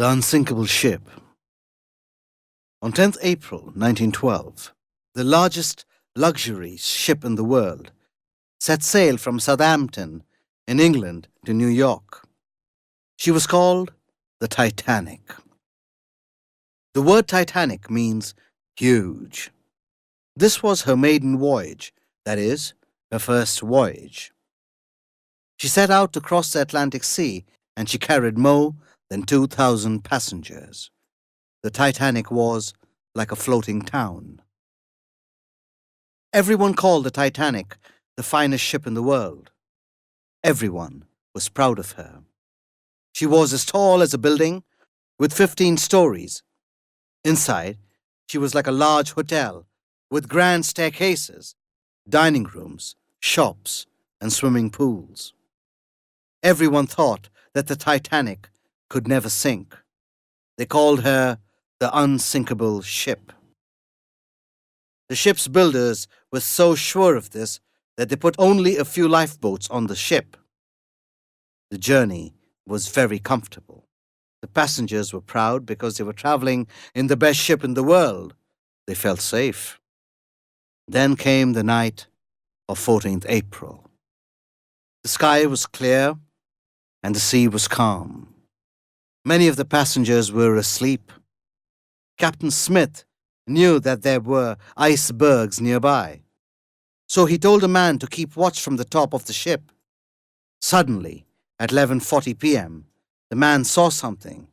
The Unsinkable Ship. On 10th April 1912, the largest luxury ship in the world set sail from Southampton in England to New York. She was called the Titanic. The word Titanic means huge. This was her maiden voyage, that is, her first voyage. She set out to cross the Atlantic Sea and she carried more than 2,000 passengers. The Titanic was like a floating town. Everyone called the Titanic the finest ship in the world. Everyone was proud of her. She was as tall as a building, with 15 stories. Inside, she was like a large hotel, with grand staircases, dining rooms, shops, and swimming pools. Everyone thought that the Titanic could never sink. They called her the Unsinkable Ship. The ship's builders were so sure of this that they put only a few lifeboats on the ship. The journey was very comfortable. The passengers were proud because they were traveling in the best ship in the world. They felt safe. Then came the night of 14th April. The sky was clear and the sea was calm. Many of the passengers were asleep. Captain Smith knew that there were icebergs nearby, so he told a man to keep watch from the top of the ship. Suddenly, at 11:40 p.m., the man saw something.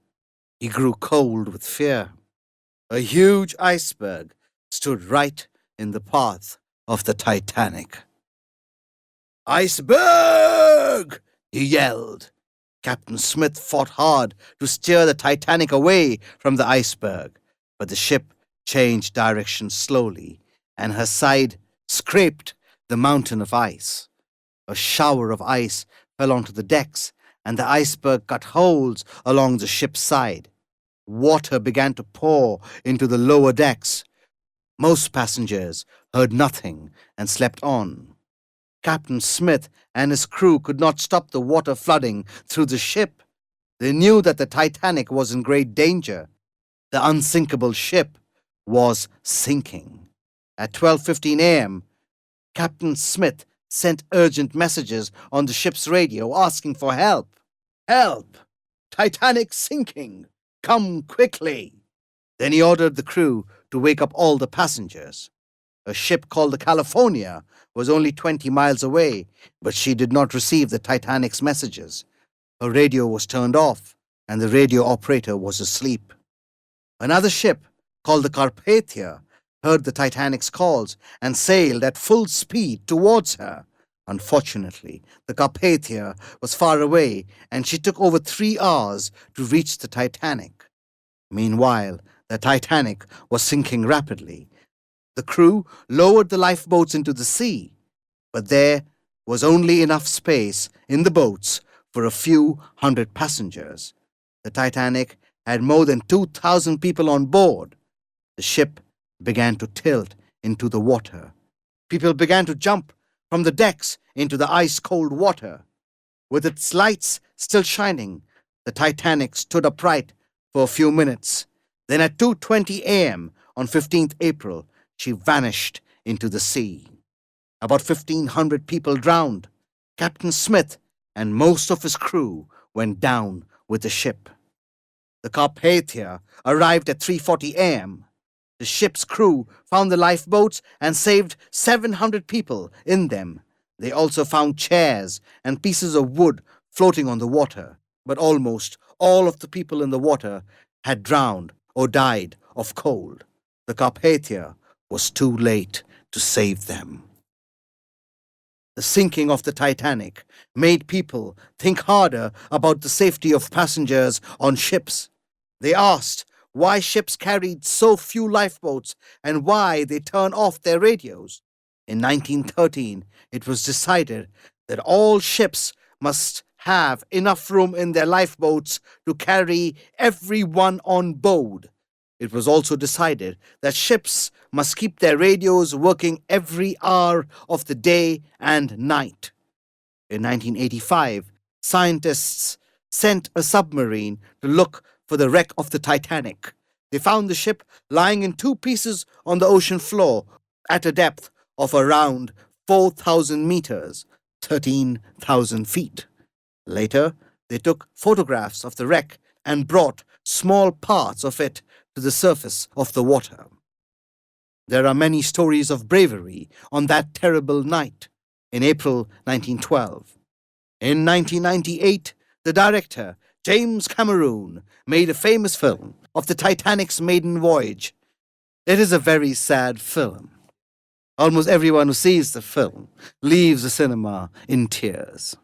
He grew cold with fear. A huge iceberg stood right in the path of the Titanic. "Iceberg!" he yelled. Captain Smith fought hard to steer the Titanic away from the iceberg, but the ship changed direction slowly, and her side scraped the mountain of ice. A shower of ice fell onto the decks, and the iceberg cut holes along the ship's side. Water began to pour into the lower decks. Most passengers heard nothing and slept on. Captain Smith and his crew could not stop the water flooding through the ship. They knew that the Titanic was in great danger. The unsinkable ship was sinking. At 12:15 a.m., Captain Smith sent urgent messages on the ship's radio asking for help. "Help! Titanic sinking! Come quickly!" Then he ordered the crew to wake up all the passengers. A ship called the California was only 20 miles away, but she did not receive the Titanic's messages. Her radio was turned off, and the radio operator was asleep. Another ship, called the Carpathia, heard the Titanic's calls and sailed at full speed towards her. Unfortunately, the Carpathia was far away, and she took over 3 hours to reach the Titanic. Meanwhile, the Titanic was sinking rapidly. The crew lowered the lifeboats into the sea, but there was only enough space in the boats for a few hundred passengers. The Titanic had more than 2,000 people on board. The ship began to tilt into the water. People began to jump from the decks into the ice-cold water. With its lights still shining, the Titanic stood upright for a few minutes. Then at 2:20 a.m. on 15th April, she vanished into the sea. About 1,500 people drowned. Captain Smith and most of his crew went down with the ship. The Carpathia arrived at 3:40 a.m. The ship's crew found the lifeboats and saved 700 people in them. They also found chairs and pieces of wood floating on the water, but almost all of the people in the water had drowned or died of cold. The Carpathia was too late to save them. The sinking of the Titanic made people think harder about the safety of passengers on ships. They asked why ships carried so few lifeboats and why they turned off their radios. In 1913, it was decided that all ships must have enough room in their lifeboats to carry everyone on board. It was also decided that ships must keep their radios working every hour of the day and night. In 1985, scientists sent a submarine to look for the wreck of the Titanic. They found the ship lying in two pieces on the ocean floor at a depth of around 4,000 meters, 13,000 feet. Later, they took photographs of the wreck and brought small parts of it to the surface of the water. There are many stories of bravery on that terrible night in April 1912. In 1998, the director, James Cameron, made a famous film of the Titanic's maiden voyage. It is a very sad film. Almost everyone who sees the film leaves the cinema in tears.